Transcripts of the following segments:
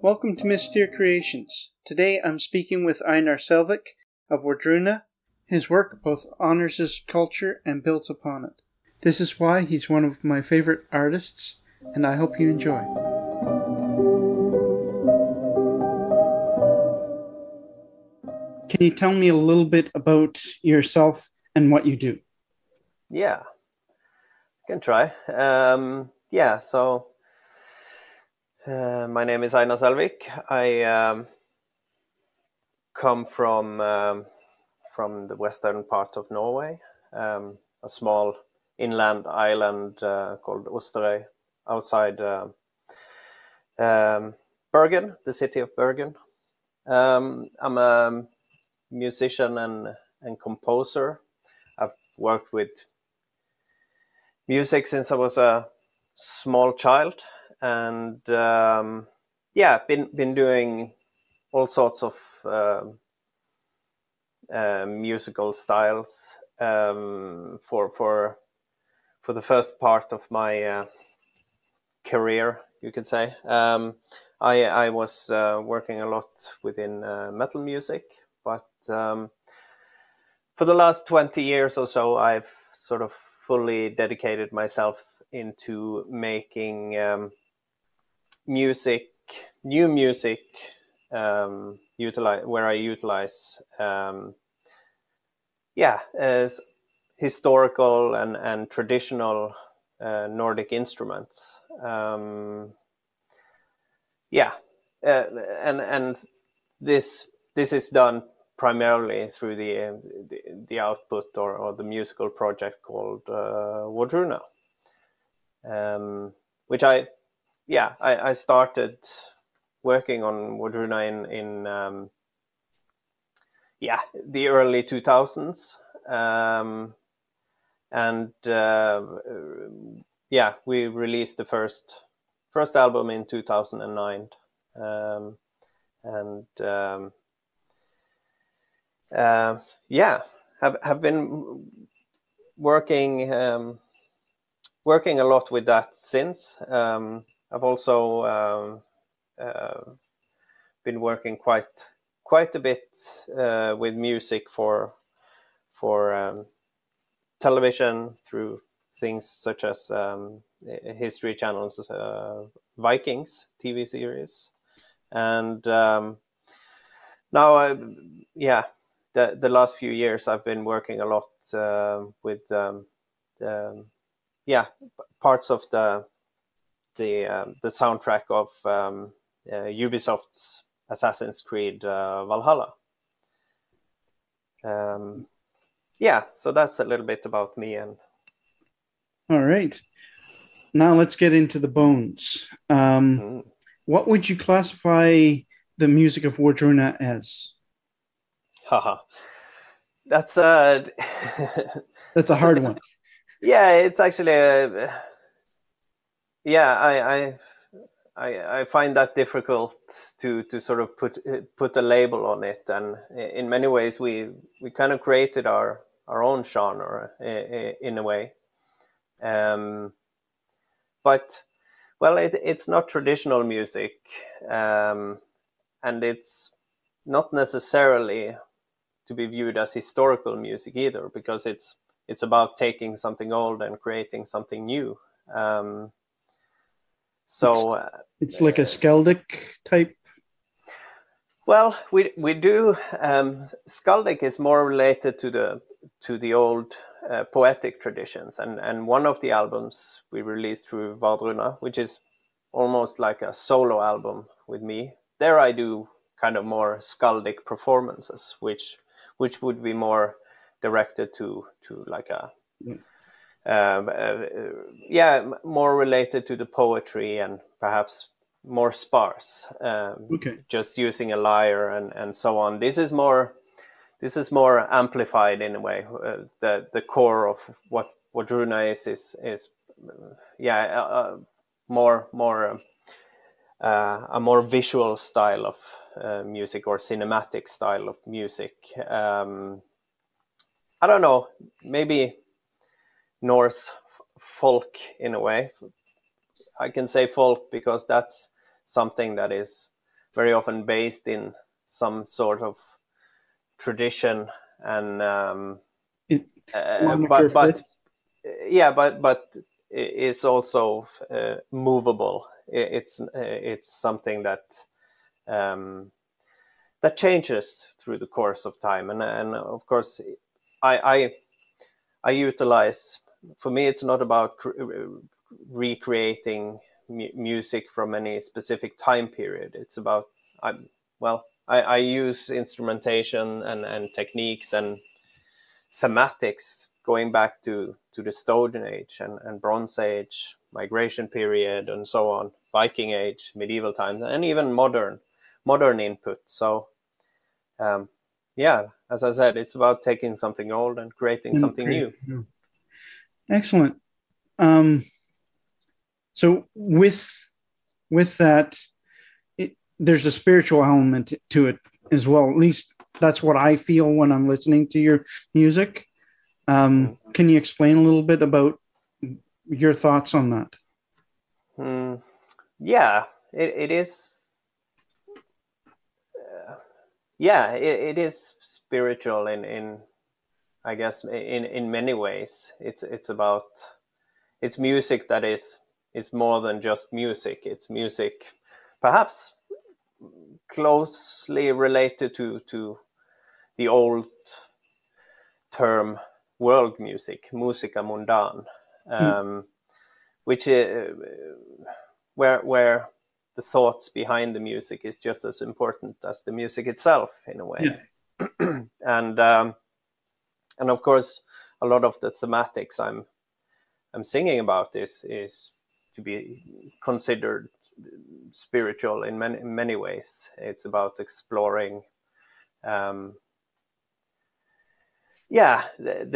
Welcome to Mystere Creations. Today I'm speaking with Einar Selvik of Wardruna. His work both honors his culture and builds upon it. This is why he's one of my favorite artists, and I hope you enjoy. Can you tell me a little bit about yourself and what you do? Yeah, I can try. My name is Einar Selvik. I come from the western part of Norway, a small inland island called Osterøy, outside Bergen, the city of Bergen. I'm a musician and composer. I've worked with music since I was a small child, and been doing all sorts of musical styles for the first part of my career, you could say. I was working a lot within metal music, but for the last 20 years or so, I've sort of fully dedicated myself into making new music, where I utilize as historical and traditional Nordic instruments. And this is done primarily through the output or the musical project called Wardruna, which I started working on Wardruna in the early 2000s, we released the first album in 2009, have been working a lot with that since. I've also been working quite a bit with music for television through things such as History Channel's Vikings TV series, and now the last few years I've been working a lot with parts of the soundtrack of Ubisoft's Assassin's Creed Valhalla. So that's a little bit about me. And all right, now let's get into the bones. What would you classify the music of Wardruna as? That's a hard one. Yeah, it's actually I find that difficult to sort of put a label on it, and in many ways we kind of created our own genre in a way. But it's not traditional music, and it's not necessarily to be viewed as historical music either, because it's about taking something old and creating something new. So it's like a skaldic type. Well, we do. Skaldic is more related to the old poetic traditions, and one of the albums we released through Wardruna, which is almost like a solo album with me. There I do kind of more skaldic performances, which would be more directed to like a more related to the poetry and perhaps more sparse. Just using a lyre and so on. This is more amplified in a way. The core of what Wardruna is more a more visual style of music, or cinematic style of music. I don't know, maybe Norse folk in a way. I can say folk because that's something that is very often based in some sort of tradition, and Moniker but fits. yeah, but it's also movable. It's something that that changes through the course of time, and of course, I I utilize. For me, it's not about recreating music from any specific time period. It's about I use instrumentation and techniques and thematics going back to the Stone Age and Bronze Age, Migration period, and so on, Viking Age, medieval times, and even modern input. So, yeah, as I said, it's about taking something old and creating something new. Excellent. Um, so with that, there's a spiritual element to it as well. At least that's what I feel when I'm listening to your music. Can you explain a little bit about your thoughts on that? Yeah, it is. Yeah, it is spiritual in I guess in many ways. It's about it's music that is more than just music. It's music, perhaps closely related to the old term world music, musica mundane, which where the thoughts behind the music is just as important as the music itself, in a way. Yeah. And of course, a lot of the thematics I'm singing about is to be considered spiritual in many ways. It's about exploring, the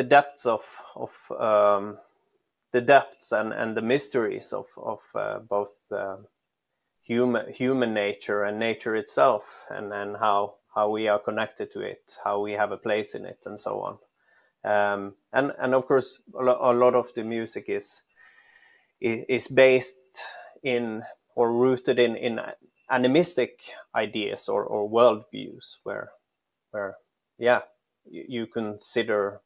depths of the depths and the mysteries of both human nature and nature itself, and how we are connected to it, how we have a place in it, and so on. And of course, a lot of the music is based in or rooted in animistic ideas or worldviews, where yeah, you consider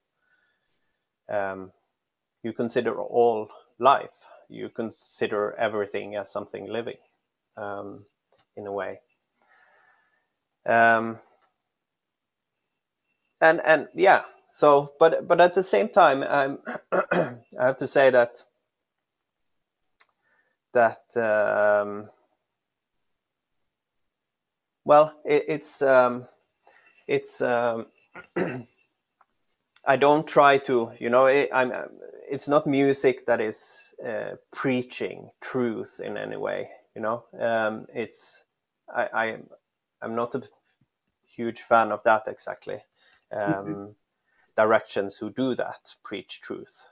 all life. You consider everything as something living, in a way. And yeah, so but at the same time, I have to say that well, it's I don't try to, it's not music that is preaching truth in any way, it's I'm not a huge fan of that exactly. Directions who do that preach truth.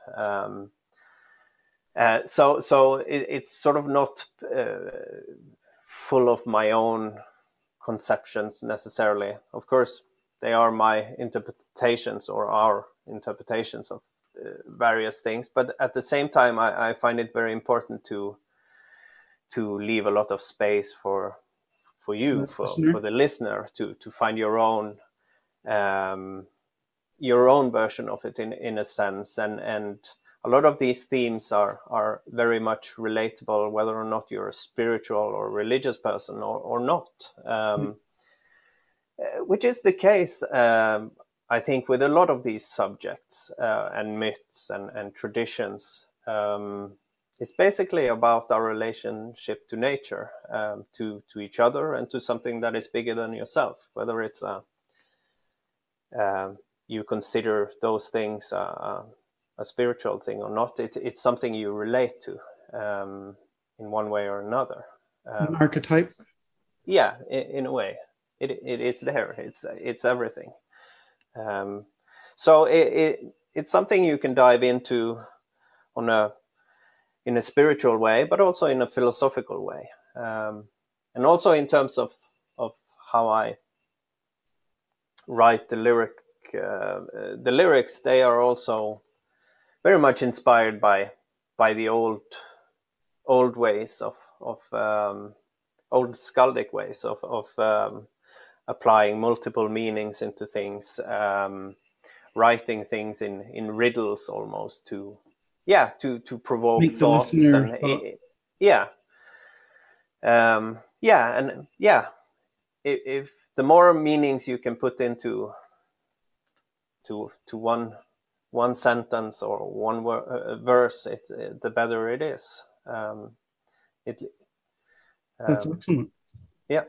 So it's sort of not full of my own conceptions necessarily. Of course, they are my interpretations or our interpretations of various things, but at the same time, I find it very important to leave a lot of space for you, for the listener, to find your own version of it in a sense, and a lot of these themes are very much relatable, whether or not you're a spiritual or religious person or not, which is the case, I think, with a lot of these subjects and myths and traditions. It's basically about our relationship to nature, to each other, and to something that is bigger than yourself, whether it's you consider those things a spiritual thing or not. It's something you relate to in one way or another. An archetype. Yeah, in a way, it's there. It's everything. So it's something you can dive into in a spiritual way, but also in a philosophical way, and also in terms of how I write the lyrics. They are also very much inspired by the old ways of old skaldic ways of applying multiple meanings into things, writing things in riddles almost to provoke Make the thoughts listener and thought. if the more meanings you can put into to one sentence or one verse, the better it is. That's excellent. Yeah.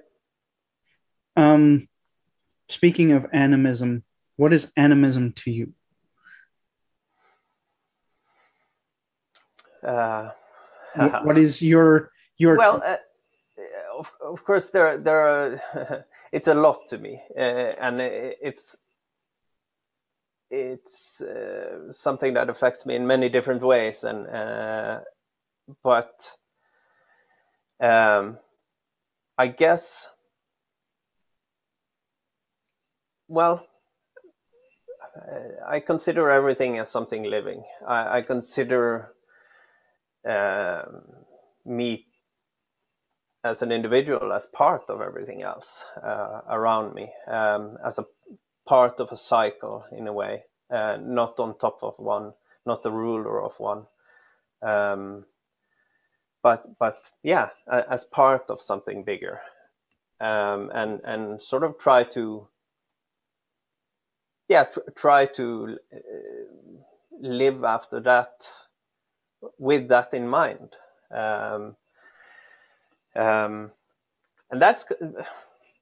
Speaking of animism, what is animism to you? What is your well, of course there are it's a lot to me, and it's something that affects me in many different ways, and but I guess, well, I consider everything as something living. I consider me as an individual as part of everything else around me, as a part of a cycle in a way, not on top of one, not the ruler of one, but yeah, as part of something bigger, and sort of try to live after that, with that in mind. And that's,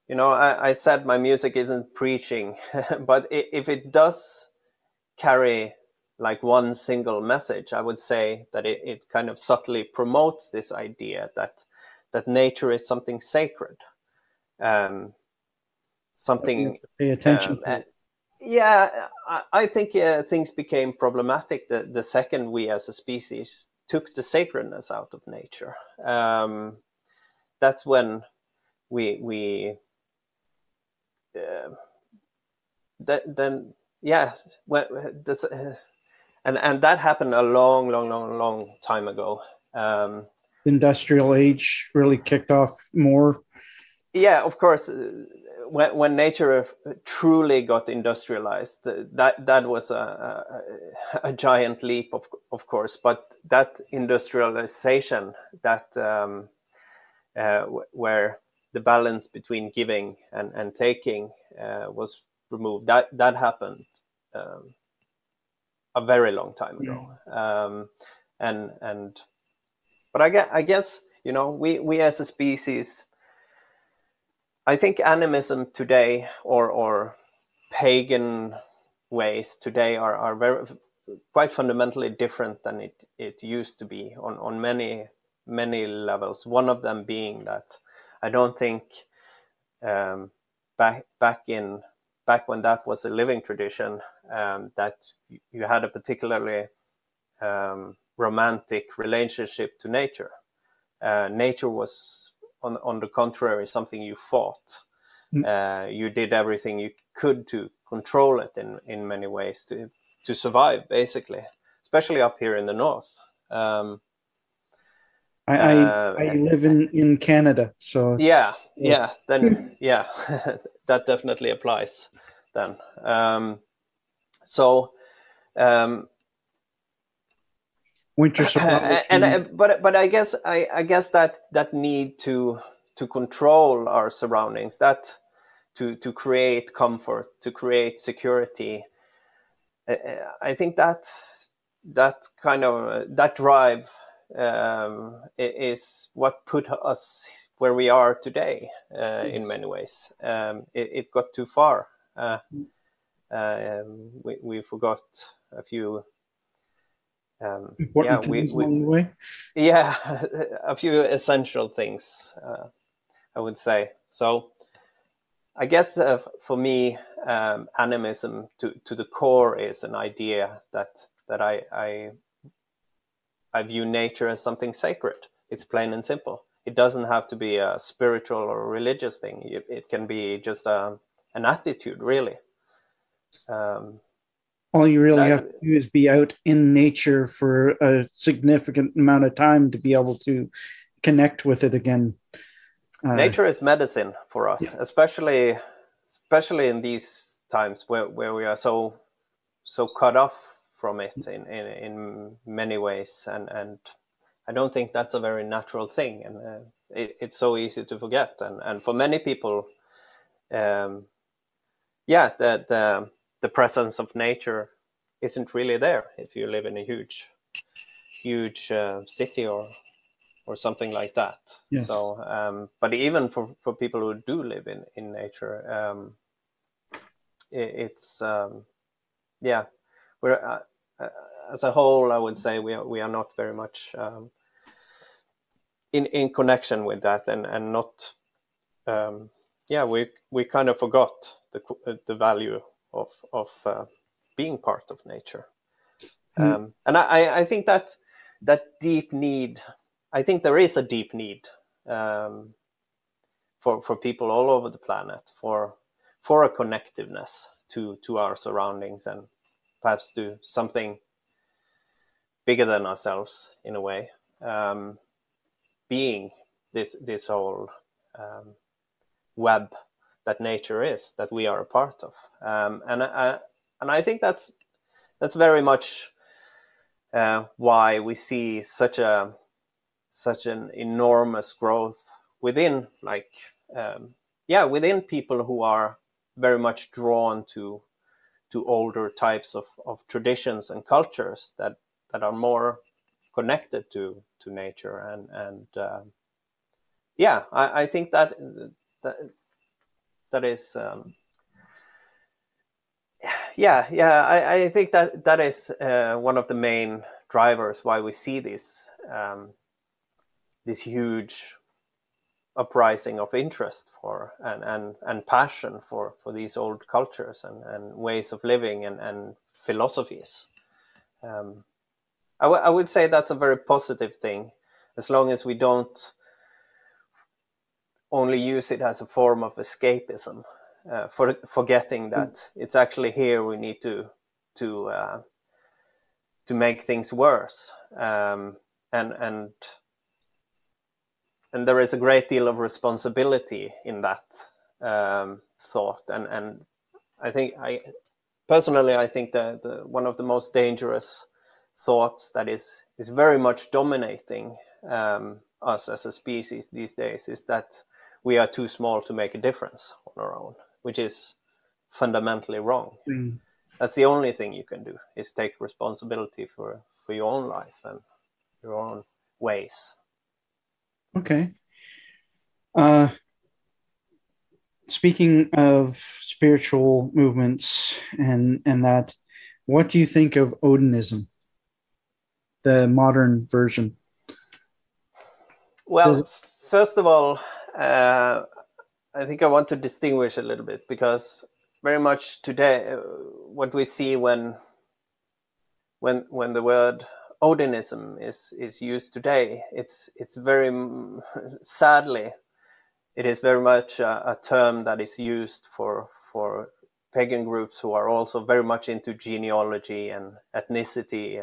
I said my music isn't preaching, but if it does carry like one single message, I would say that it kind of subtly promotes this idea that nature is something sacred, something. Pay attention to it. Yeah, I think things became problematic the second we as a species took the sacredness out of nature. That's when we then when this, and that happened a long time ago. Industrial age really kicked off more. Yeah, of course. When nature truly got industrialized, that was a giant leap, of course. But that industrialization, that where the balance between giving and taking was removed, that happened a very long time ago. But I guess we as a species, I think animism today, or pagan ways today, are very quite fundamentally different than it used to be on many levels. One of them being that I don't think back when that was a living tradition, that you had a particularly romantic relationship to nature. Nature was, on the contrary, something you fought. You did everything you could to control it in many ways to survive, basically, especially up here in the north. I live in Canada, so then that definitely applies then. Winter survival. But I guess that need to control our surroundings, that to create comfort, to create security, I think that kind of that drive is what put us where we are today, in many ways. It got too far. We forgot a few important things along the way. Yeah, a few essential things, I would say. So I guess for me, animism to the core is an idea that I view nature as something sacred. It's plain and simple. It doesn't have to be a spiritual or religious thing. It can be just an attitude, really. All you really have to do is be out in nature for a significant amount of time to be able to connect with it again. Nature is medicine for us, Yeah. especially in these times where we are so cut off from it in many ways, and I don't think that's a very natural thing, and it's so easy to forget, and for many people, yeah, that the presence of nature isn't really there if you live in a huge city or something like that. Yes. So, but even for people who do live in nature, it's yeah, we're as a whole, I would say we are not very much in connection with that, and not yeah, we kind of forgot the value of being part of nature. And I think that deep need, I think there is a deep need for people all over the planet for a connectiveness to our surroundings, and perhaps to something bigger than ourselves in a way, being this whole web that nature is, that we are a part of, and I think that's very much why we see such an enormous growth within, like, within people who are very much drawn to older types of traditions and cultures that are more connected to nature, and yeah, I think that is I think that is one of the main drivers why we see this huge uprising of interest for and passion for these old cultures and ways of living and philosophies. I would say that's a very positive thing, as long as we don't only use it as a form of escapism, forgetting that it's actually here we need to make things worse, and there is a great deal of responsibility in that thought, and I think personally I think the one of the most dangerous thoughts that is very much dominating us as a species these days is that we are too small to make a difference on our own, which is fundamentally wrong. That's the only thing you can do, is take responsibility for your own life and your own ways. Okay. Speaking of spiritual movements and that, what do you think of Odinism, the modern version? Well, first of all, I think I want to distinguish a little bit, because very much today, what we see when the word Odinism is used today, it's very sadly, it is very much a term that is used for pagan groups who are also very much into genealogy and ethnicity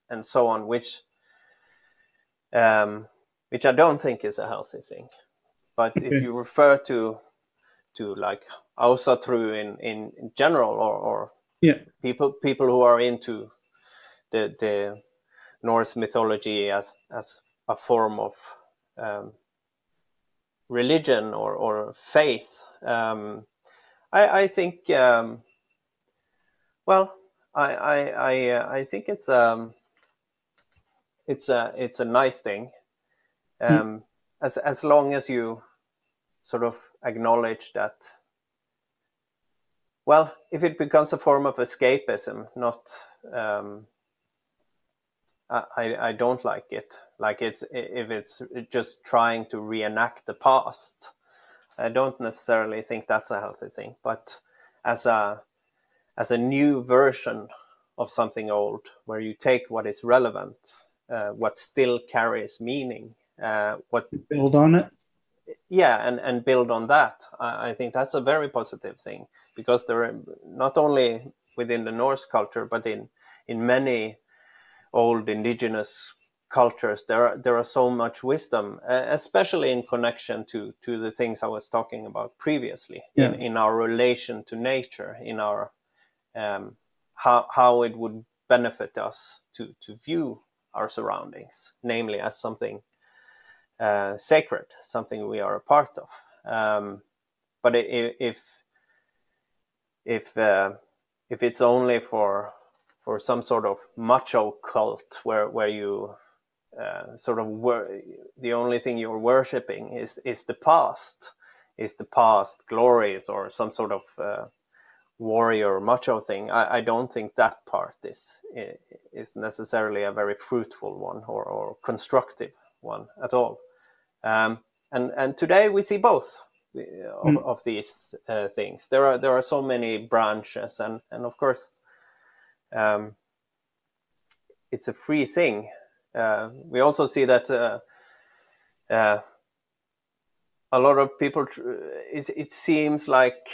and so on, which I don't think is a healthy thing. But if you refer to like Ausatru in general, or people who are into the Norse mythology as a form of religion or faith, I think well, I think it's a nice thing, as long as you sort of acknowledge that, well, if it becomes a form of escapism, not I don't like it. Like, if it's just trying to reenact the past, I don't necessarily think that's a healthy thing. But as a new version of something old, where you take what is relevant, what still carries meaning, what build on it, and build on that, I think that's a very positive thing, because there are, not only within the Norse culture, but in many old indigenous cultures, there are so much wisdom, especially in connection to the things I was talking about previously, in our relation to nature, in our how it would benefit us to view our surroundings, namely as something sacred, something we are a part of. But if it's only for some sort of macho cult where you the only thing you're worshipping is the past glories, or some sort of warrior macho thing, I don't think that part is necessarily a very fruitful one or constructive one at all. And today we see both of these things. There are so many branches, and of course it's a free thing. We also see that a lot of people, it seems like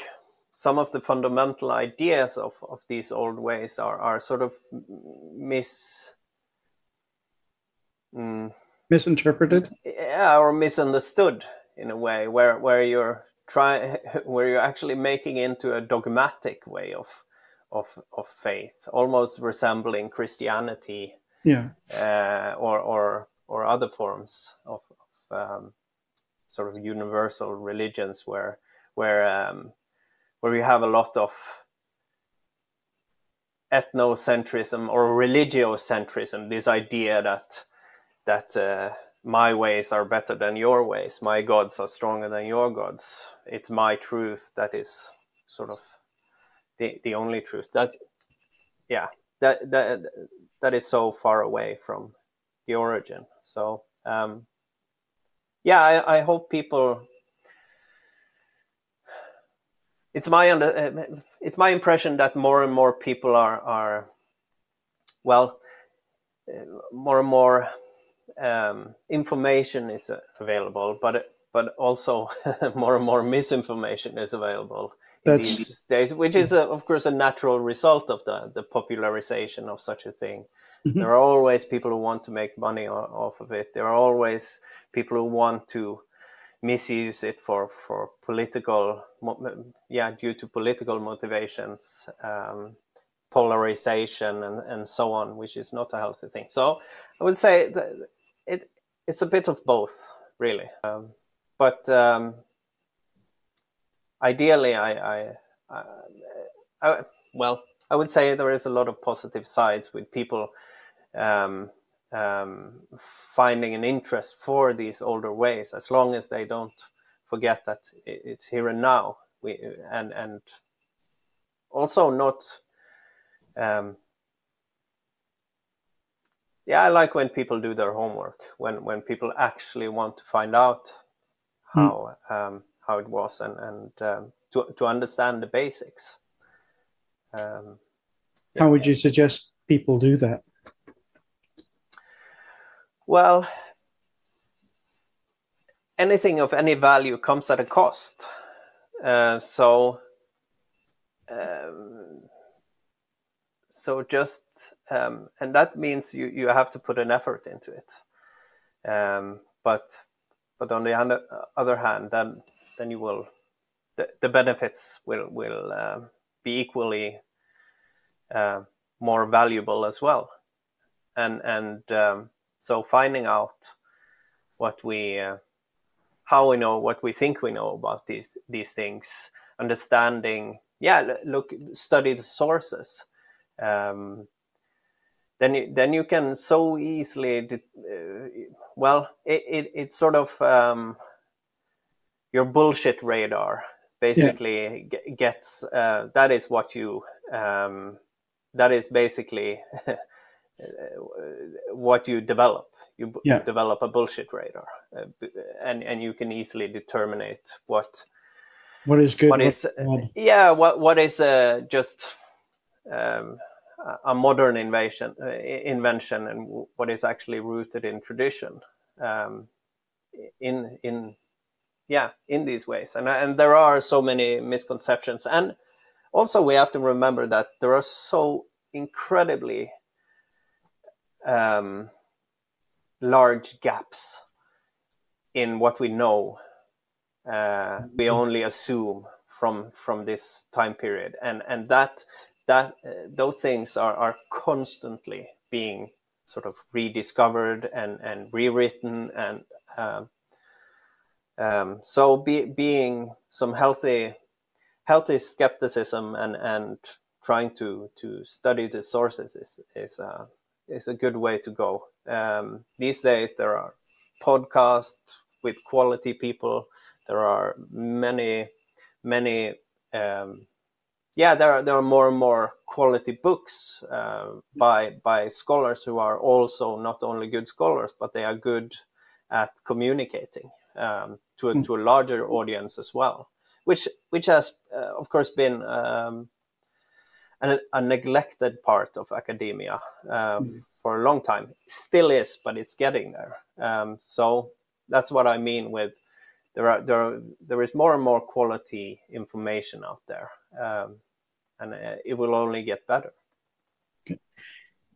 some of the fundamental ideas of these old ways are sort of misinterpreted, or misunderstood in a way, where you're actually making into a dogmatic way of faith, almost resembling Christianity, or other forms of sort of universal religions, where you have a lot of ethnocentrism or religiocentrism, this idea that my ways are better than your ways, my gods are stronger than your gods, it's my truth that is sort of the only truth. That is so far away from the origin. So I hope people. It's my impression that more and more people are more and more information is available, but also more and more misinformation is available in these days, which is of course a natural result of the popularization of such a thing. Mm-hmm. There are always people who want to make money off of it. There are always people who want to misuse it for political, due to political motivations, polarization and so on, which is not a healthy thing. So I would say that it's a bit of both, really. But ideally, I would say there is a lot of positive sides with people finding an interest for these older ways, as long as they don't forget that it's here and now. And also not. I like when people do their homework, when people actually want to find out how it was, and to understand the basics. How would you suggest people do that? Well, anything of any value comes at a cost. So just and that means you have to put an effort into it. But on the other hand, then you will the benefits will be equally more valuable as well. And so finding out how we know what we think we know about these things, understanding, study the sources. Then you can so easily, it's sort of your bullshit radar basically gets. That is what you. That is basically what you develop. You develop a bullshit radar, and you can easily determine what is good. What is what is just a modern invention, and what is actually rooted in tradition. In these ways, and there are so many misconceptions, and also we have to remember that there are so incredibly large gaps in what we know. We only assume from this time period, and that those things are constantly being sort of rediscovered and rewritten, and so being some healthy skepticism and trying to study the sources is a good way to go. These days there are podcasts with quality people. There are many there are more and more quality books by scholars who are also not only good scholars, but they are good at communicating to a larger audience as well, which has of course been a neglected part of academia for a long time. Still is, but it's getting there. So that's what I mean with there is more and more quality information out there, and it will only get better. Okay.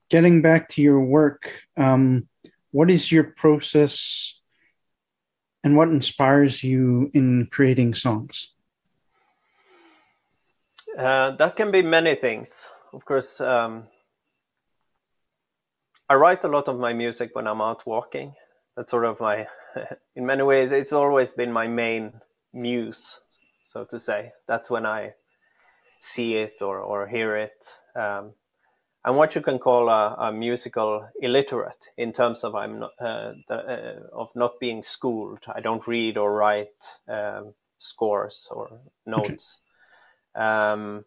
Getting back to your work, what is your process and what inspires you in creating songs? That can be many things. Of course, I write a lot of my music when I'm out walking. That's sort of my, in many ways, it's always been my main muse, so to say. That's when I see it or hear it. I'm what you can call a musical illiterate in terms of of not being schooled. I don't read or write scores or notes. Okay.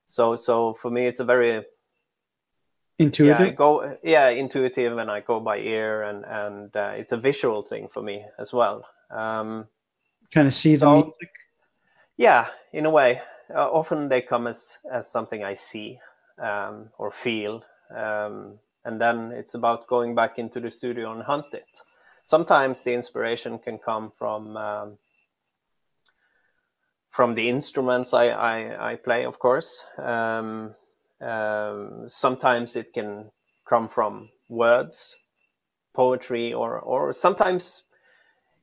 So for me, it's a very intuitive. Intuitive, and I go by ear, and it's a visual thing for me as well. Kind of see the music. Yeah, in a way. Often they come as something I see or feel, and then it's about going back into the studio and hunt it. Sometimes the inspiration can come from the instruments I play, of course. Sometimes it can come from words, poetry, or sometimes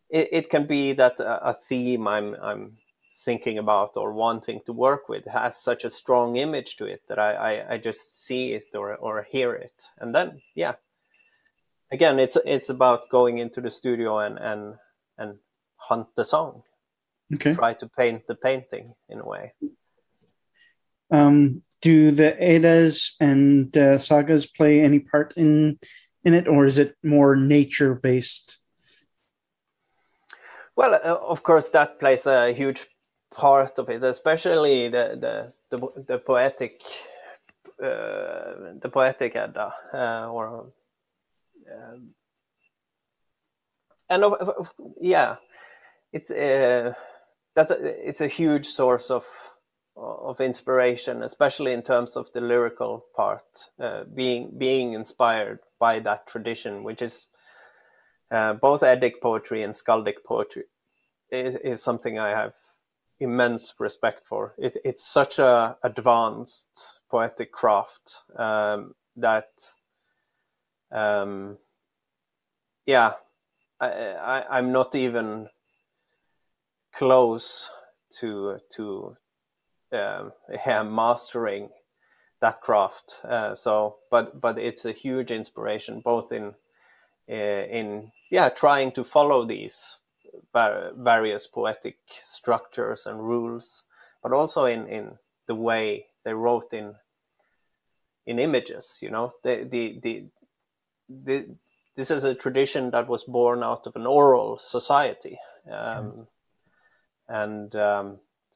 it can be that a theme I'm thinking about or wanting to work with has such a strong image to it that I just see it or hear it, and then again it's about going into the studio and hunt the song. Okay. Try to paint the painting in a way. Do the Eddas and sagas play any part in it, or is it more nature based? Well, of course, that plays a huge part of it, especially the poetic Edda, it's a huge source of inspiration, especially in terms of the lyrical part, being inspired by that tradition, which is both Eddic poetry and Skaldic poetry is something I have immense respect for. It's such a advanced poetic craft that I'm not even close to mastering that craft. But it's a huge inspiration, both in trying to follow these various poetic structures and rules, but also in the way they wrote in images. You know, this is a tradition that was born out of an oral society, so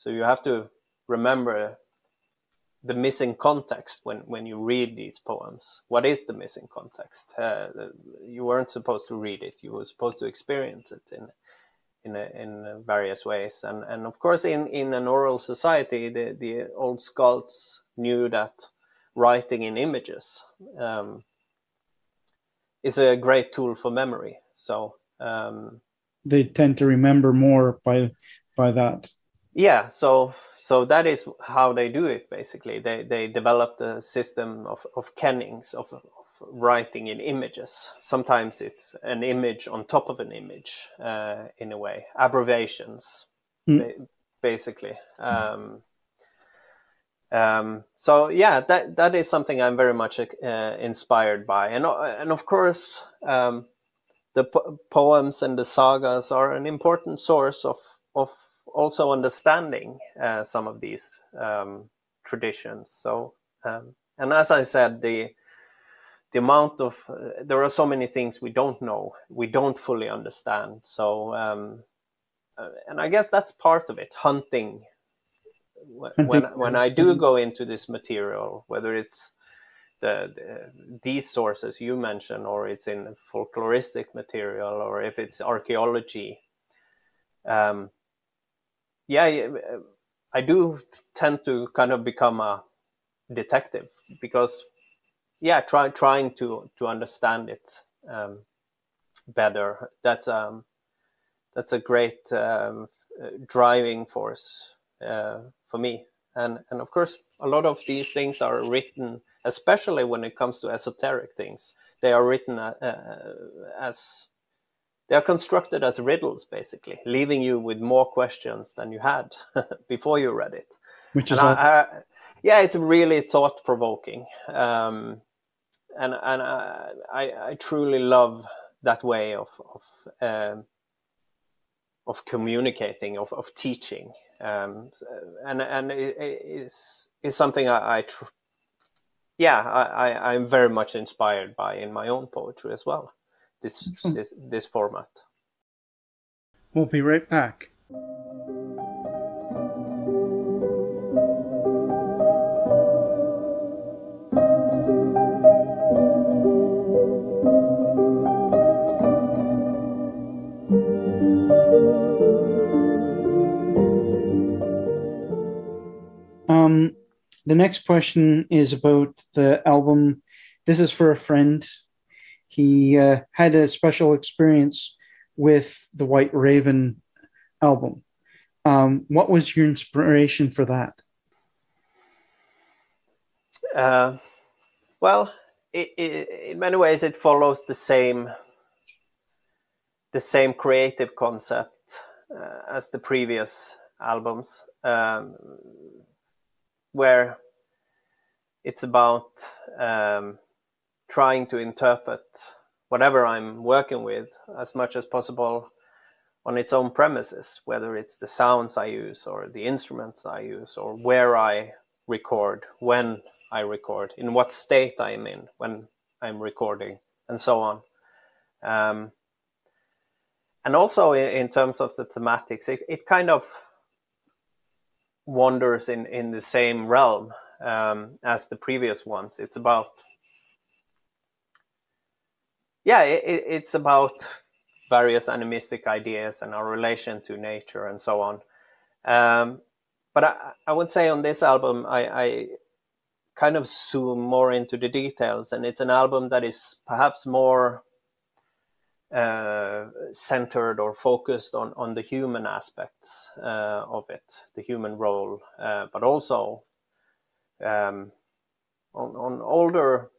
you have to remember the missing context when you read these poems. What is the missing context? You weren't supposed to read it. You were supposed to experience it in various ways. And of course, in an oral society, the old skalds knew that writing in images is a great tool for memory. So they tend to remember more by that. Yeah. So that is how they do it. Basically, they developed a system of kennings, of writing in images. Sometimes it's an image on top of an image, in a way, abbreviations, basically. So yeah, that is something I'm very much inspired by, and of course the poems and the sagas are an important source of also understanding some of these traditions. So and as I said, the amount of there are so many things we don't know, we don't fully understand. So and I guess that's part of it, hunting. When I do go into this material, whether it's these sources you mentioned, or it's in folkloristic material, or if it's archaeology, I do tend to kind of become a detective, because trying to understand it better. That's a great driving force for me, and of course a lot of these things are written, especially when it comes to esoteric things, they are written as they are constructed as riddles, basically, leaving you with more questions than you had before you read it. Which is it's really thought-provoking, and I truly love that way of communicating, of teaching, and it is something I'm very much inspired by in my own poetry as well. This format. We'll be right back. The next question is about the album. This is for a friend. He had a special experience with the White Raven album. What was your inspiration for that? Well, in many ways, it follows the same creative concept as the previous albums, where it's about trying to interpret whatever I'm working with as much as possible on its own premises, whether it's the sounds I use or the instruments I use, or where I record, when I record, in what state I'm in when I'm recording, and so on. And also in terms of the thematics, it kind of wanders in the same realm as the previous ones. It's about it's about various animistic ideas and our relation to nature and so on. But I would say on this album, I kind of zoom more into the details, and it's an album that is perhaps more centered or focused on the human aspects of it, the human role, but also on older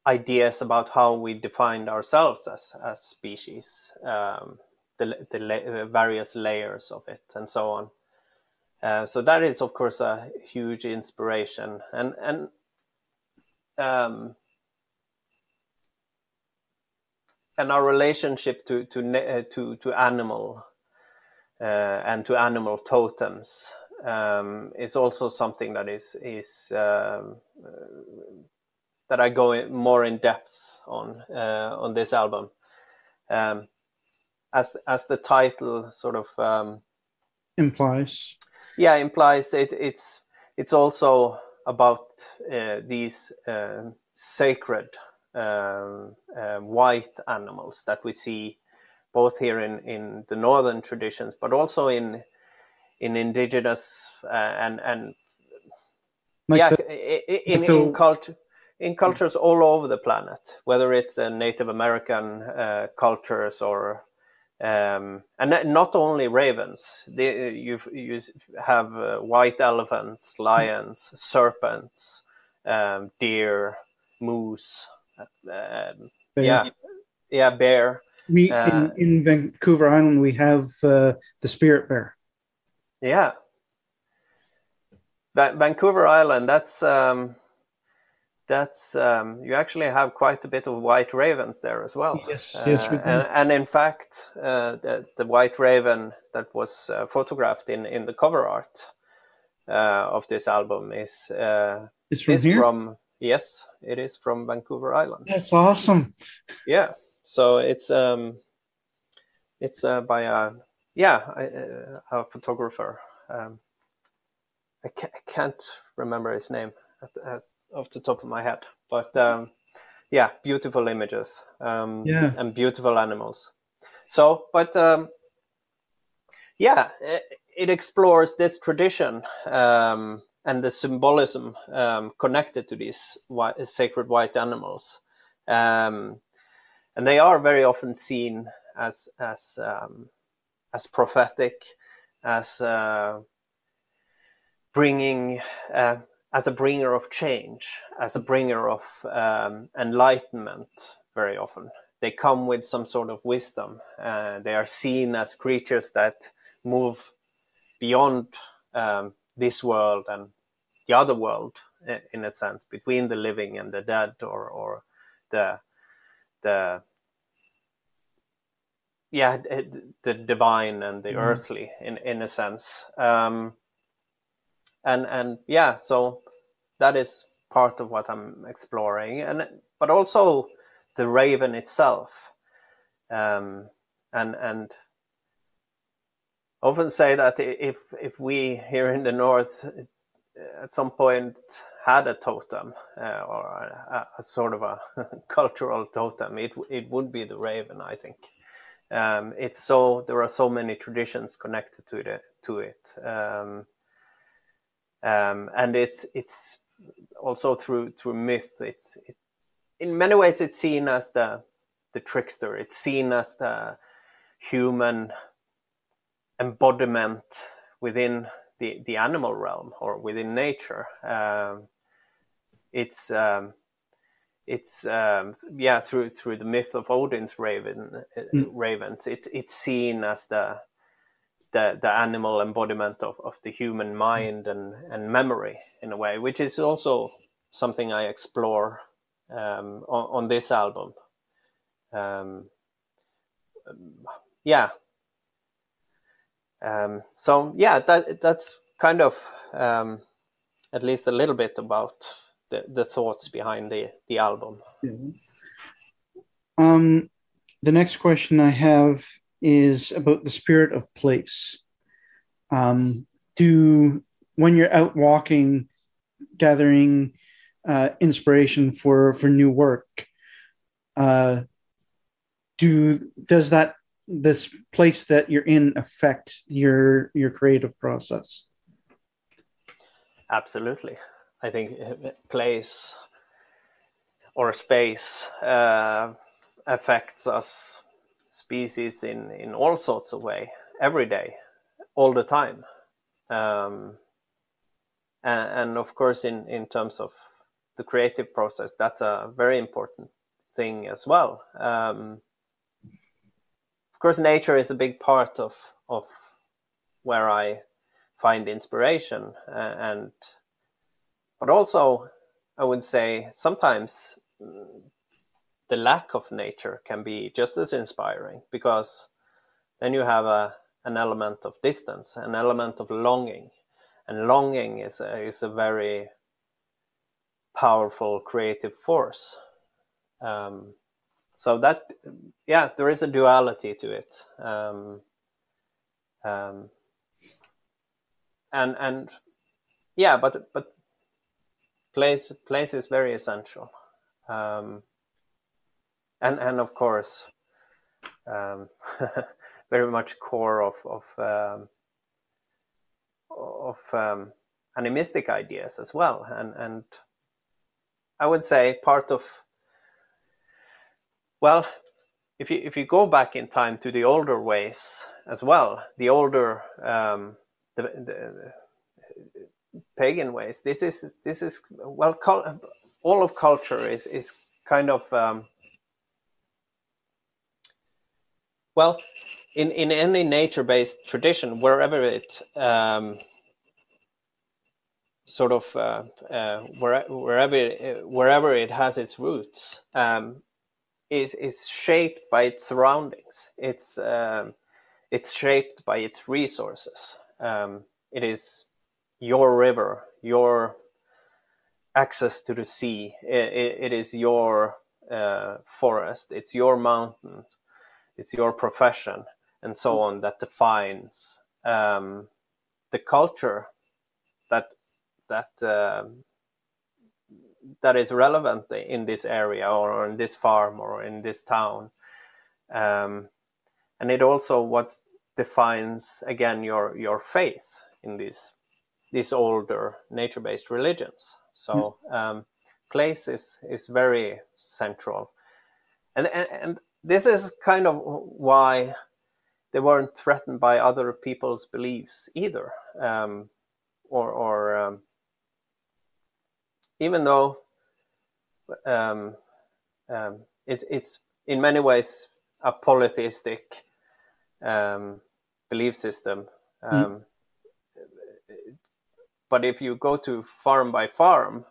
ideas about how we defined ourselves as species, the various layers of it, and so on. So that is, of course, a huge inspiration, and our relationship to animal and to animal totems is also something that is that I go more in depth on this album, as the title sort of implies. Yeah, implies it's also about these sacred white animals that we see both here in the northern traditions, but also in indigenous and like in cultures all over the planet, whether it's the Native American cultures or and not only ravens. You have white elephants, lions, serpents, deer, moose, Bear. bear. We in Vancouver Island we have the spirit bear. Yeah, Vancouver Island. That's you actually have quite a bit of white ravens there as well. Yes, yes, we do. And in fact, the white raven that was photographed in the cover art of this album is from yes, it is from Vancouver Island. That's awesome. Yeah, so it's by a photographer. I can't remember his name off the top of my head, but beautiful images and beautiful animals. So, but it explores this tradition and the symbolism connected to these sacred white animals, and they are very often seen as prophetic, as bringing. As a bringer of change, as a bringer of enlightenment, very often. They come with some sort of wisdom. They are seen as creatures that move beyond this world and the other world, in a sense, between the living and the dead, or the divine and the earthly, in a sense. So that is part of what I'm exploring, but also the raven itself, and often say that if we here in the north at some point had a totem or a sort of a cultural totem, it would be the raven, I think. There are so many traditions connected to it. And it's also through myth. In many ways it's seen as the trickster. It's seen as the human embodiment within the animal realm or within nature. Through the myth of Odin's ravens. It's seen as the animal embodiment of the human mind and memory, in a way, which is also something I explore on this album. That's kind of at least a little bit about the thoughts behind the album. The next question I have is about the spirit of place. When you're out walking, gathering inspiration for new work, does this place that you're in affect your creative process? Absolutely. I think place or space affects us species in all sorts of way, every day, all the time. And of course, in terms of the creative process, that's a very important thing as well. Of course, nature is a big part of where I find inspiration, but also I would say sometimes the lack of nature can be just as inspiring, because then you have an element of distance, an element of longing, and longing is a very powerful creative force. So that, there is a duality to it. But place is very essential. And of course, very much core of animistic ideas as well. And I would say part of, well, if you go back in time to the older ways as well, the older pagan ways. This is well, all of culture is kind of well, in any nature-based tradition, wherever it sort of wherever it has its roots, is shaped by its surroundings. It's shaped by its resources. It is your river, your access to the sea. It is your forest. It's your mountain. It's your profession, and so on, that defines the culture that is relevant in this area, or in this farm, or in this town. And it also what defines, again, your faith in these older nature-based religions. So place is very central, and this is kind of why they weren't threatened by other people's beliefs either, or even though it's in many ways a polytheistic belief system. But if you go to farm by farm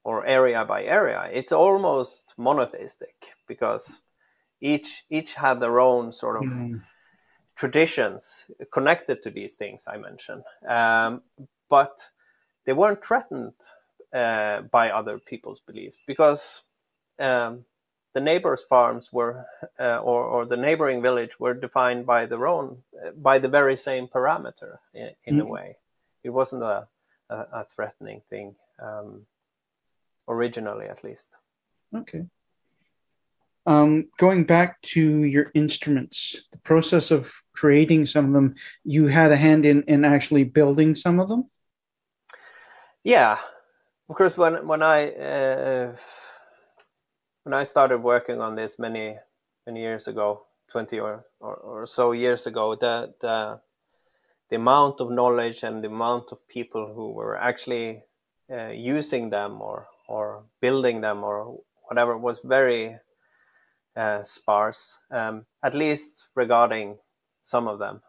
or area by area, it's almost monotheistic, because each had their own sort of traditions connected to these things I mentioned. But they weren't threatened by other people's beliefs, because the neighbors' farms were, or the neighboring village, were defined by their own, by the very same parameter in a way. It wasn't a threatening thing, originally, at least. Okay. Going back to your instruments, the process of creating some of them, you had a hand in actually building some of them? Yeah, of course. When I started working on this many years ago, 20 or so years ago, the amount of knowledge and the amount of people who were actually using them or building them or whatever was very sparse, at least regarding some of them.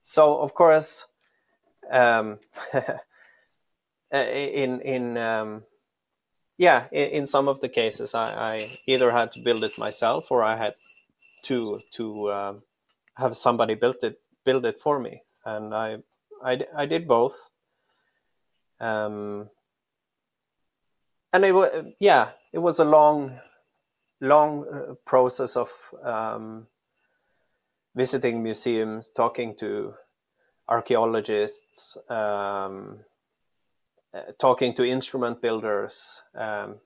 So of course, in some of the cases, I either had to build it myself, or I had to have somebody build it for me, and I did both. And it was a long process of visiting museums, talking to archaeologists, talking to instrument builders, and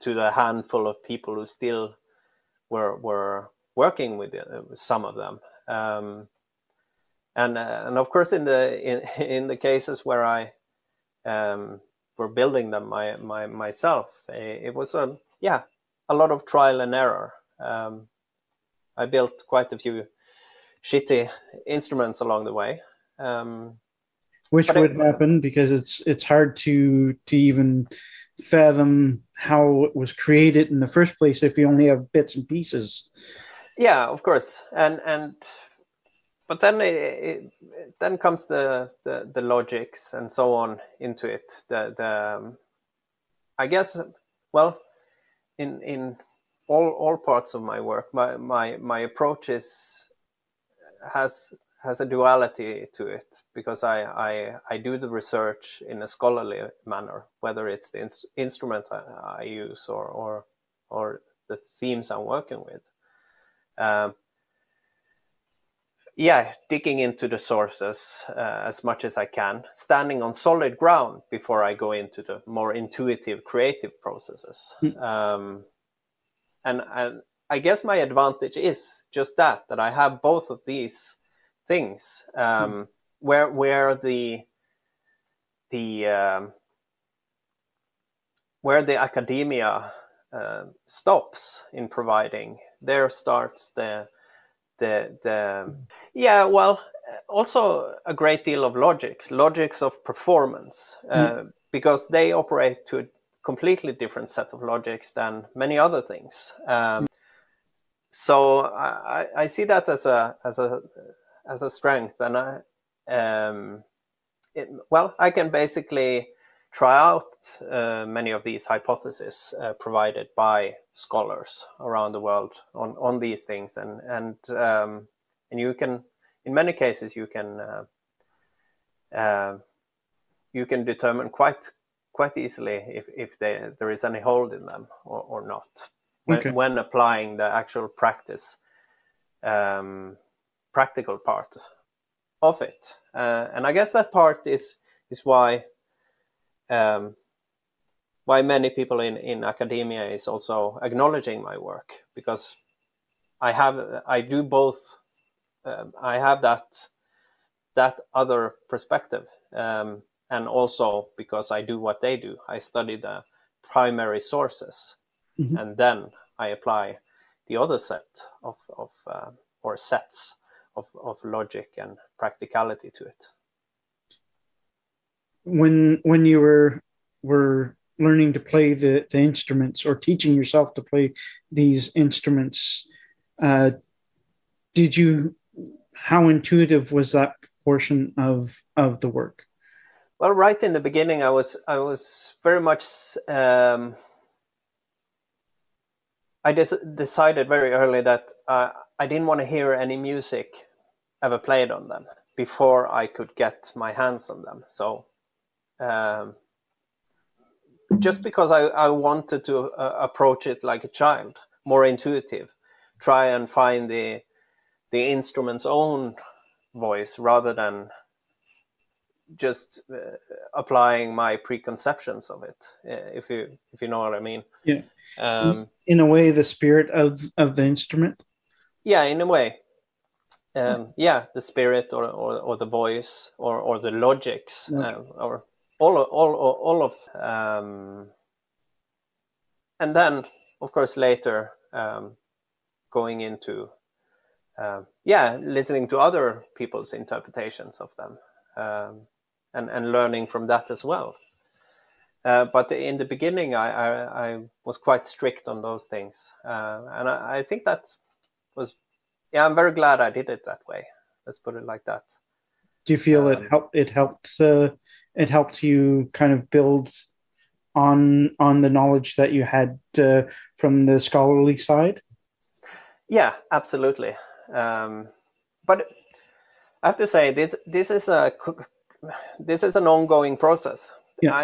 to the handful of people who still were working with some of them, and of course in the cases where I were building them myself, it was a lot of trial and error. I built quite a few shitty instruments along the way. Which would happen, because it's hard to even fathom how it was created in the first place if you only have bits and pieces. Yeah, of course, but then then comes the logics and so on into it. I guess, well, in all parts of my work, my approach has a duality to it, because I do the research in a scholarly manner, whether it's the instrument I use or the themes I'm working with. Digging into the sources as much as I can, standing on solid ground before I go into the more intuitive, creative processes. And I guess my advantage is just that I have both of these things, where the academia stops in providing, there starts the yeah, well, also a great deal of logics of performance, because they operate to a completely different set of logics than many other things. So I see that as a strength, and I can basically try out many of these hypotheses provided by scholars around the world on these things, and you can, in many cases, you can determine quite easily if there is any hold in them or not when applying the actual practical part of it, and I guess that part is why many people in academia is also acknowledging my work, because I do both. I have that other perspective, and also because I do what they do. I study the primary sources, and then I apply the other set or sets of logic and practicality to it. When you were learning to play the instruments, or teaching yourself to play these instruments, how intuitive was that portion of the work? Well, right in the beginning, I was very much. I decided very early that I didn't want to hear any music ever played on them before I could get my hands on them. So, just because I wanted to approach it like a child, more intuitive, try and find the instrument's own voice rather than just applying my preconceptions of it, if you know what I mean. Yeah. In a way, the spirit of the instrument. Yeah, in a way. Yeah, the spirit or the voice or the logics, or all of and then of course later going into listening to other people's interpretations of them, and learning from that as well. But in the beginning, I was quite strict on those things, and I think that was, I'm very glad I did it that way. Let's put it like that. Do you feel it helped you kind of build on the knowledge that you had from the scholarly side? Yeah, absolutely. But I have to say this is an ongoing process. Yeah.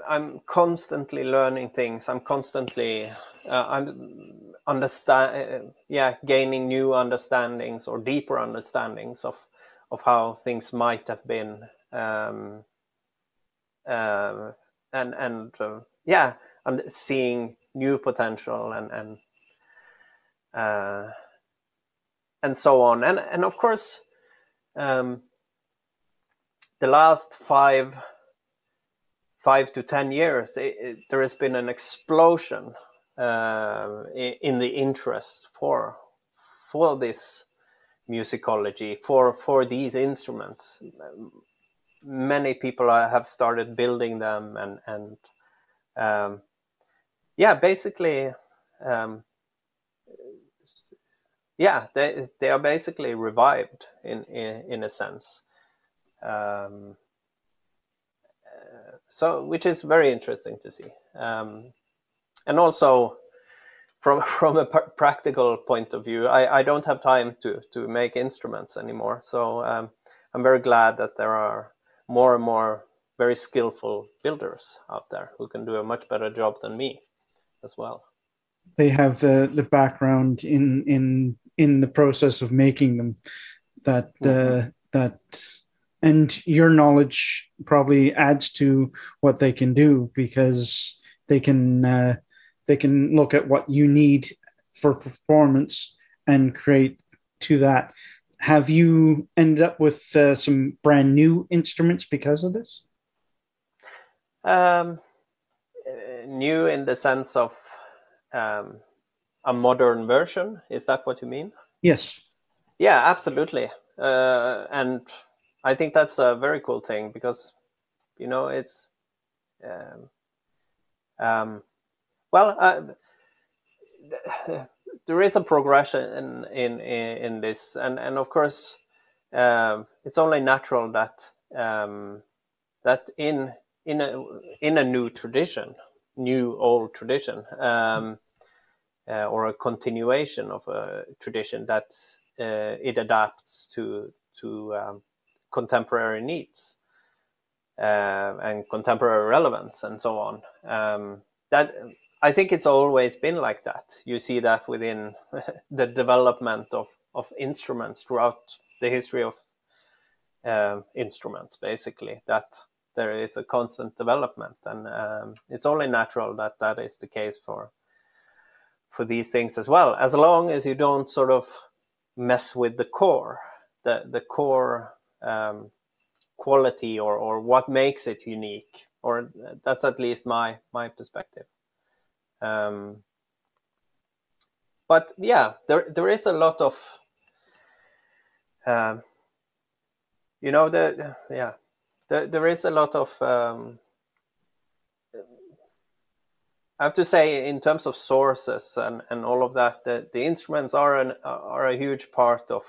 I'm constantly learning things. I'm constantly gaining new understandings or deeper understandings of how things might have been, and seeing new potential and so on, and of course, the last 5 to 10 years, there has been an explosion in the interest for this musicology, for these instruments. Many people have started building them, and basically, they are basically revived in a sense. So, which is very interesting to see, and also from a practical point of view, I don't have time to make instruments anymore. So I'm very glad that there are more and more very skillful builders out there who can do a much better job than me as well. They have the background in the process of making them, that and your knowledge probably adds to what they can do, because they can look at what you need for performance and create to that. Have you ended up with some brand new instruments because of this? New in the sense of a modern version? Is that what you mean? Yes. Yeah, absolutely. And I think that's a very cool thing because, it's, um, um, well, there is a progression in this, and of course, it's only natural that that in a new old tradition, or a continuation of a tradition, that it adapts to contemporary needs, and contemporary relevance and so on. That I think it's always been like that. You see that within the development of instruments throughout the history of instruments, basically, that there is a constant development, and it's only natural that that is the case for these things as well, as long as you don't sort of mess with the core, the core quality, or what makes it unique, or that's at least my perspective. But yeah, there is a lot of there is a lot of I have to say, in terms of sources and all of that, the instruments are a huge part of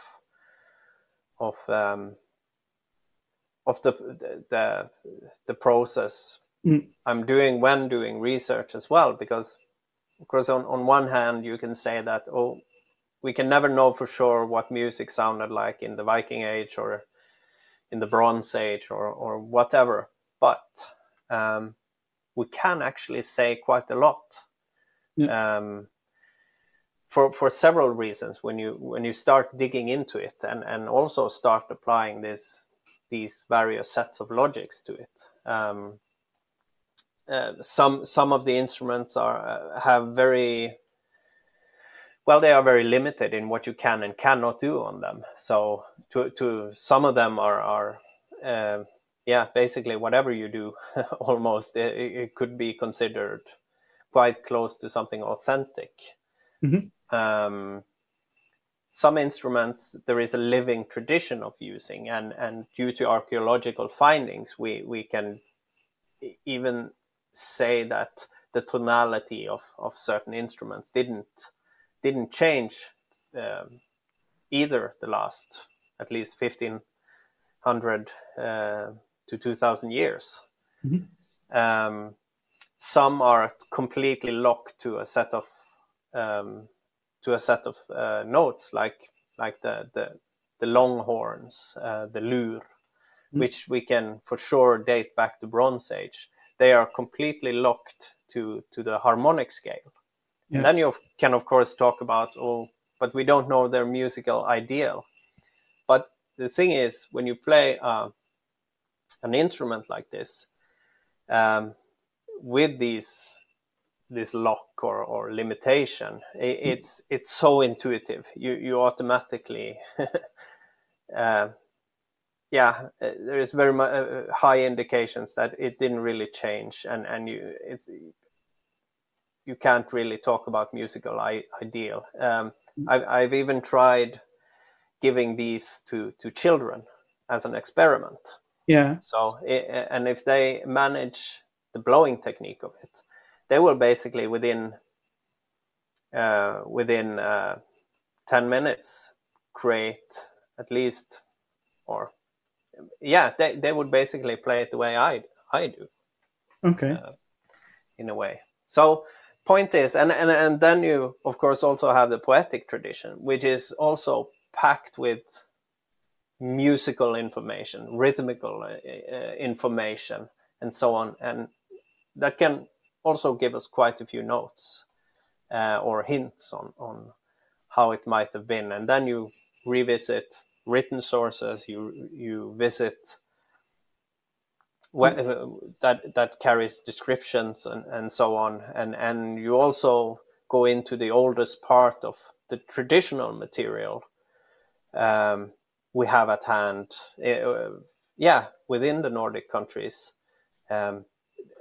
the process I'm doing when doing research as well. Because, of course, on one hand, you can say that, we can never know for sure what music sounded like in the Viking Age or in the Bronze Age or whatever, but we can actually say quite a lot. Yeah. For several reasons, when you start digging into it, and also start applying these various sets of logics to it. Some of the instruments have very well, they are very limited in what you can and cannot do on them. So to some of them are basically whatever you do, almost it could be considered quite close to something authentic. Mm-hmm. Some instruments there is a living tradition of using, and due to archaeological findings, we can even say that the tonality of certain instruments didn't change either the last at least 1500 to 2000 years. Mm-hmm. Some are completely locked to a set of notes, like the longhorns, the lure, mm-hmm. which we can for sure date back to Bronze Age. They are completely locked to the harmonic scale. Yeah. And then you can, of course, talk about, but we don't know their musical ideal. But the thing is, when you play an instrument like this, with this lock or limitation, it's so intuitive. You automatically, there is very high indications that it didn't really change, and you can't really talk about musical ideal. I've even tried giving these to children as an experiment. Yeah. So, and if they manage the blowing technique of it, they will basically within 10 minutes create at least, they would basically play it the way I do. Okay. In a way. So point is, and then you of course also have the poetic tradition, which is also packed with musical information, rhythmical information, and so on, and that can also give us quite a few notes or hints on how it might have been. And then you revisit written sources, you visit that carries descriptions and so on, and you also go into the oldest part of the traditional material we have at hand, within the Nordic countries.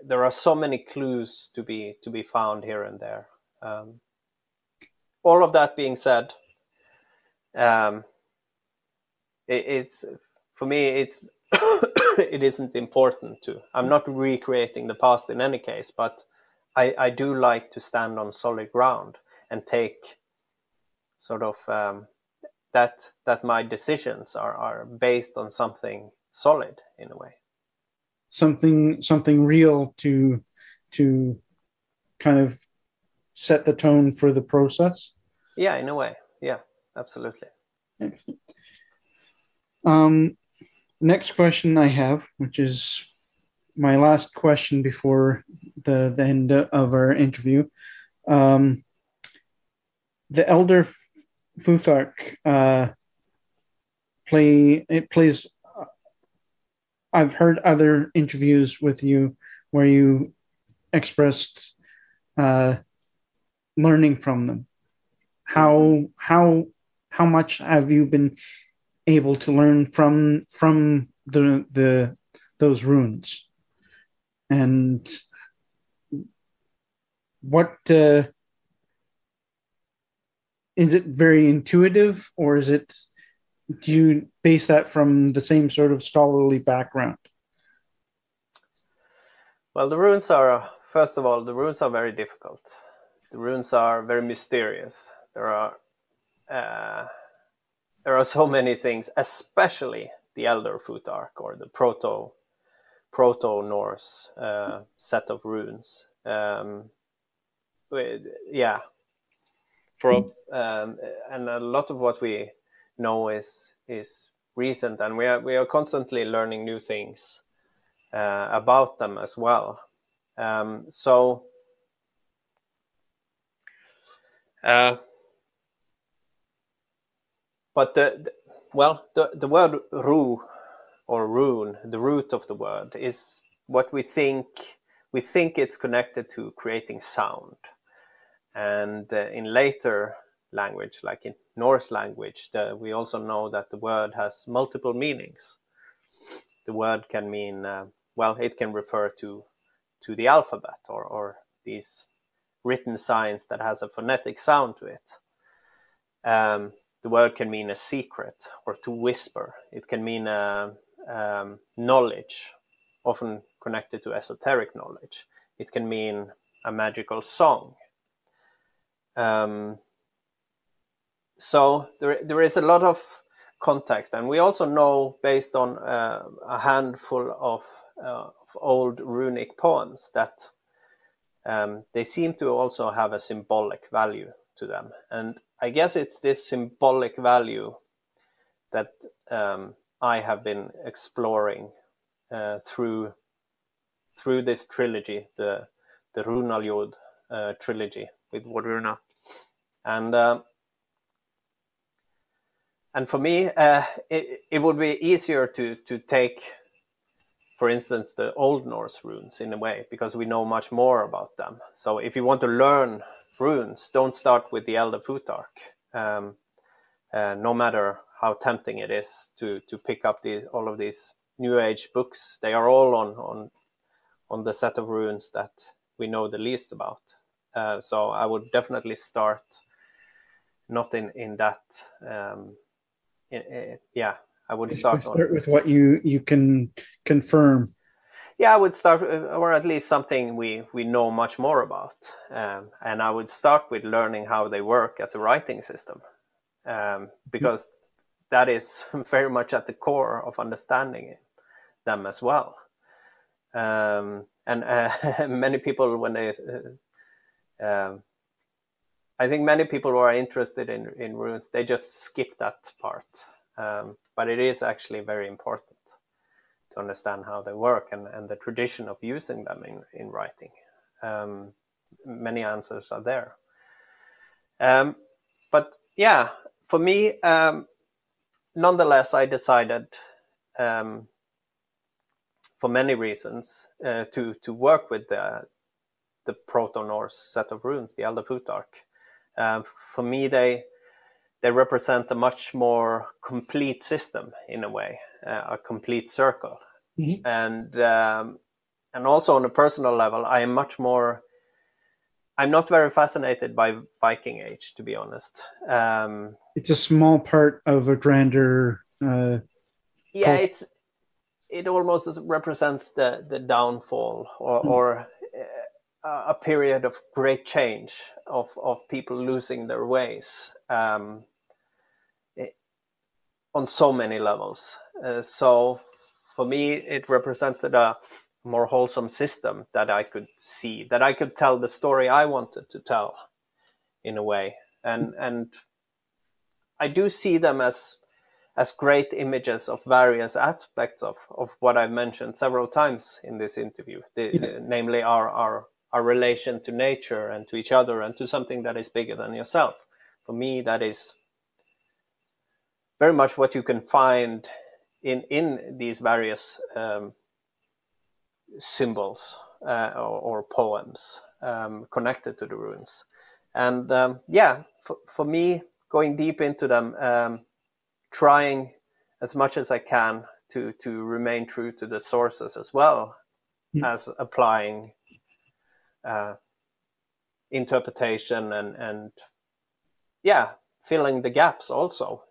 There are so many clues to be found here and there. All of that being said, it's for me, it's it isn't important to. I'm not recreating the past in any case, but I do like to stand on solid ground and take sort of that my decisions are based on something solid in a way. Something real to kind of set the tone for the process. Yeah, in a way. Yeah, absolutely. Next question I have, which is my last question before the end of our interview. The Elder Futhark plays. I've heard other interviews with you where you expressed learning from them. How much have you been able to learn from those runes, and what is it very intuitive, or is it, do you base that from the same sort of scholarly background? Well, the runes are, first of all, the runes are very difficult. The runes are very mysterious. There are so many things, especially the Elder Futhark, or the Proto-Norse set of runes. And a lot of what we know is recent, and we are constantly learning new things about them as well. But the word ru or rune, the root of the word, is what we think it's connected to creating sound. And in later language, like in Norse language, we also know that the word has multiple meanings. The word can mean, it can refer to the alphabet, or these written signs that has a phonetic sound to it. The word can mean a secret, or to whisper. It can mean knowledge, often connected to esoteric knowledge. It can mean a magical song. So there is a lot of context, and we also know, based on a handful of old runic poems, that they seem to also have a symbolic value to them. And I guess it's this symbolic value that I have been exploring through this trilogy, the Runaljod trilogy with Wardruna. And for me, it would be easier to take, for instance, the Old Norse runes in a way, because we know much more about them. So if you want to learn runes, don't start with the Elder Futhark, no matter how tempting it is to pick up all of these New Age books. They are all on the set of runes that we know the least about. So I would definitely start not in that. I would start with what you can confirm. Yeah, I would start, or at least something we know much more about. And I would start with learning how they work as a writing system, because that is very much at the core of understanding them as well. And many people, when they, I think many people who are interested in runes, they just skip that part. But it is actually very important to understand how they work, and the tradition of using them in writing. Many answers are there. But yeah, for me, nonetheless, I decided, for many reasons, to work with the Proto-Norse set of runes, the Elder Futhark. For me, they represent a much more complete system in a way, a complete circle. Mm-hmm. And also on a personal level, I'm not very fascinated by Viking Age, to be honest. It's a small part of a grander Yeah, it almost represents the downfall or a period of great change of people losing their ways on so many levels. So for me, it represented a more wholesome system that I could see, that I could tell the story I wanted to tell in a way. And I do see them as great images of various aspects of what I've mentioned several times in this interview, namely our relation to nature and to each other and to something that is bigger than yourself. For me, that is very much what you can find in these various symbols or poems connected to the runes. And for me, going deep into them, trying as much as I can to remain true to the sources as well as applying interpretation and filling the gaps also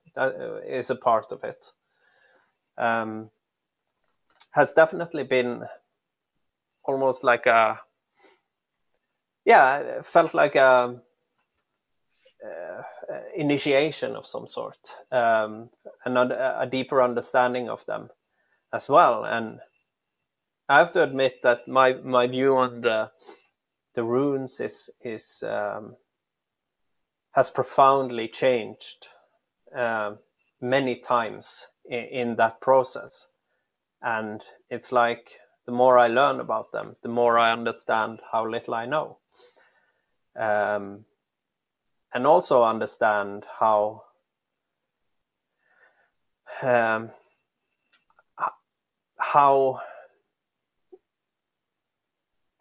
is a part of it. Has definitely been almost like felt like a initiation of some sort, and a deeper understanding of them as well. And I have to admit that my view on the runes is has profoundly changed many times in that process. And it's like the more I learn about them, the more I understand how little I know. And also understand how I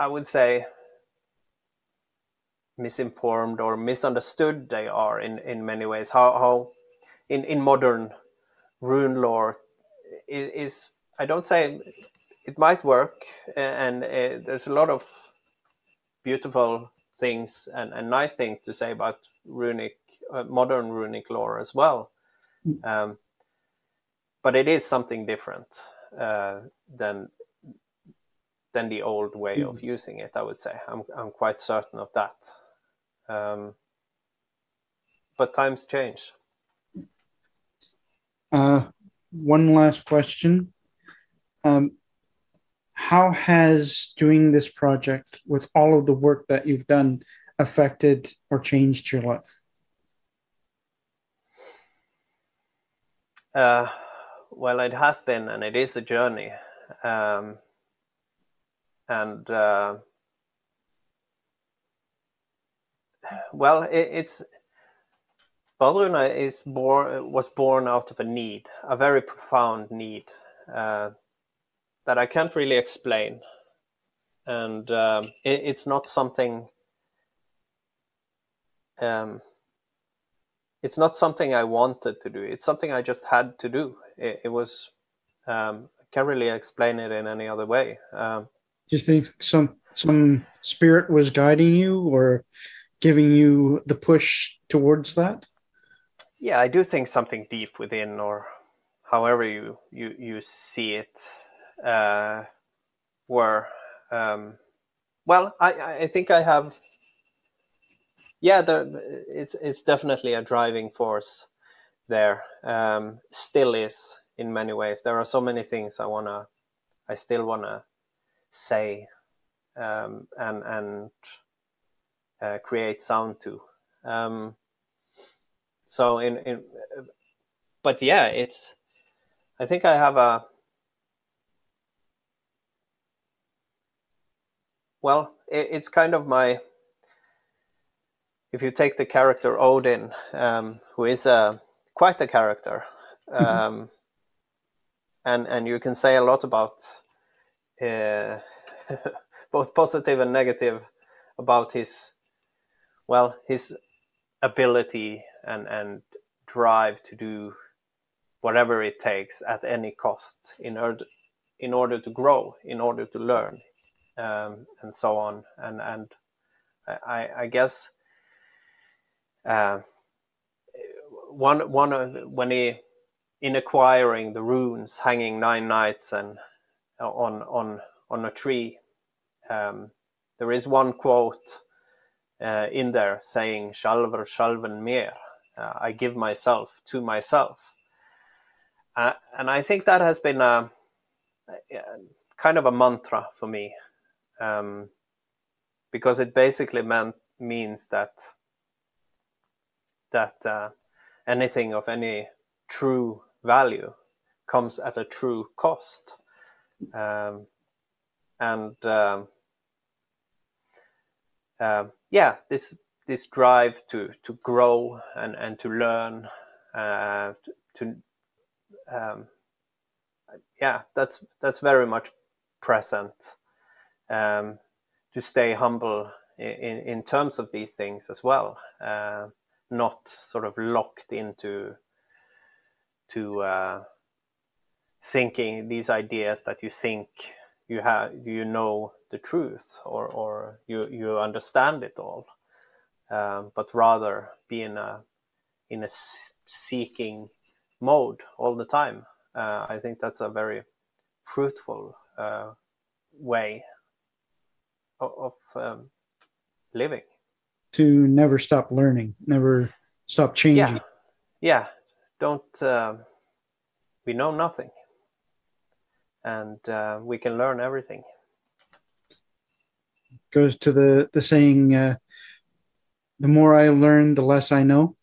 would say misinformed or misunderstood they are in many ways. How in modern rune lore is I don't say it might work, and there's a lot of beautiful things and nice things to say about modern runic lore as well. But it is something different than the old way of using it, I would say. I'm quite certain of that. But times change. One last question. How has doing this project with all of the work that you've done affected or changed your life? Well, it has been, and it is a journey. It's Balruna was born out of a need, a very profound need that I can't really explain, and it's not something. It's not something I wanted to do. It's something I just had to do. It was. I can't really explain it in any other way. Do you think some spirit was guiding you or giving you the push towards that? Yeah, I do think something deep within, or however you see it, were. Well, I think I have. Yeah, it's definitely a driving force there. Still is in many ways. There are so many things I still wanna say, and create sound to. So but yeah, I think I have it's kind of my. If you take the character Odin, who is quite a character, and you can say a lot about both positive and negative about his ability and drive to do whatever it takes at any cost in order to grow, in order to learn, and so on. And I guess. When he in acquiring the runes, hanging 9 nights and on a tree. There is one quote in there saying "Sjálfur sjálfan mér," I give myself to myself, and I think that has been a kind of a mantra for me, because it basically means that anything of any true value comes at a true cost, this drive to grow and to learn, that's very much present, to stay humble in terms of these things as well, not sort of locked into thinking these ideas that you think you know the truth or you understand it all, but rather be in a seeking mode all the time. I think that's a very fruitful way of living. To never stop learning, never stop changing. Yeah. Don't we know nothing, and we can learn everything. Goes to the saying, the more I learn, the less I know.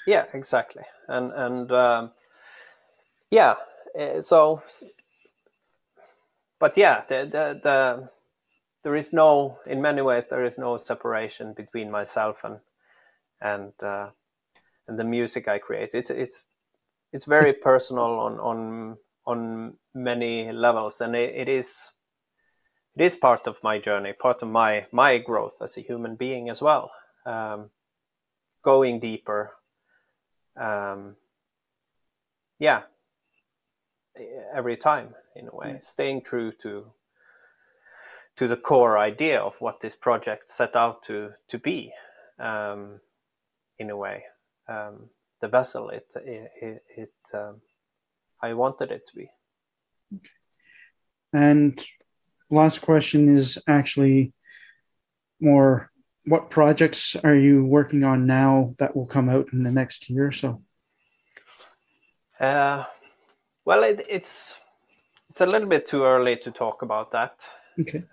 Yeah, exactly. And yeah, so, but yeah, there is no, in many ways, there is no separation between myself and the music I create. It's very personal on many levels, and it is part of my journey, part of my growth as a human being as well. Going deeper, every time, in a way, staying true to the core idea of what this project set out to be, in a way, the vessel I wanted it to be. And last question is actually more, what projects are you working on now that will come out in the next year or so? Well, it's a little bit too early to talk about that. Okay.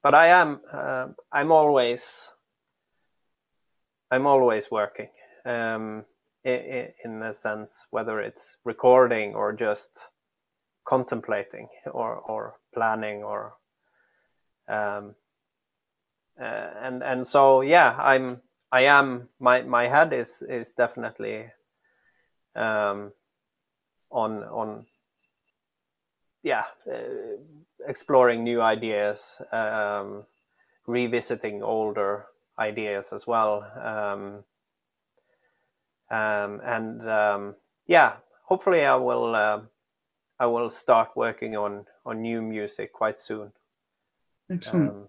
But I'm always working, in a sense, whether it's recording or just contemplating or planning or and so I am my head is definitely on exploring new ideas, revisiting older ideas as well, hopefully I will start working on new music quite soon. Excellent.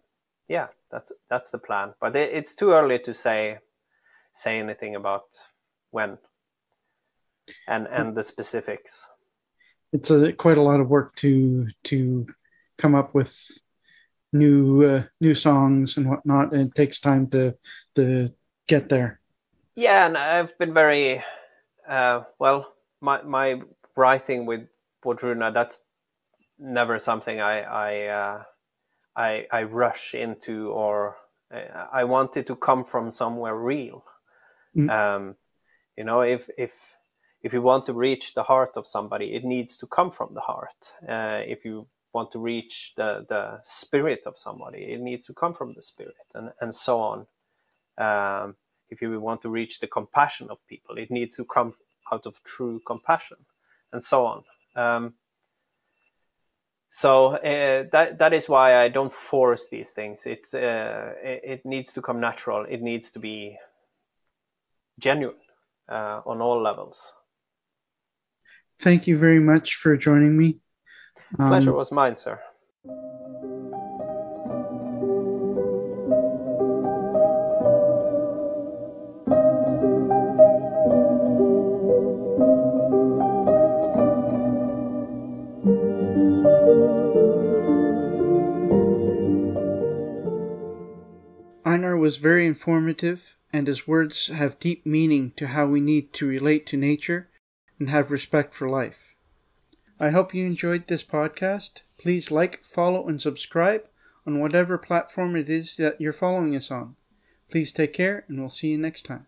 That's the plan, but it's too early to say anything about when and the specifics. It's quite a lot of work to come up with new songs and whatnot, and it takes time to get there. Yeah, and I've been very my writing with Wardruna, that's never something I rush into, or I want it to come from somewhere real. If you want to reach the heart of somebody, it needs to come from the heart. If you want to reach the spirit of somebody, it needs to come from the spirit, and so on. If you want to reach the compassion of people, it needs to come out of true compassion, and so on. So that is why I don't force these things. It needs to come natural. It needs to be genuine on all levels. Thank you very much for joining me. Pleasure was mine, sir. was very informative, and his words have deep meaning to how we need to relate to nature and have respect for life. I hope you enjoyed this podcast. Please like, follow, and subscribe on whatever platform it is that you're following us on. Please take care, and we'll see you next time.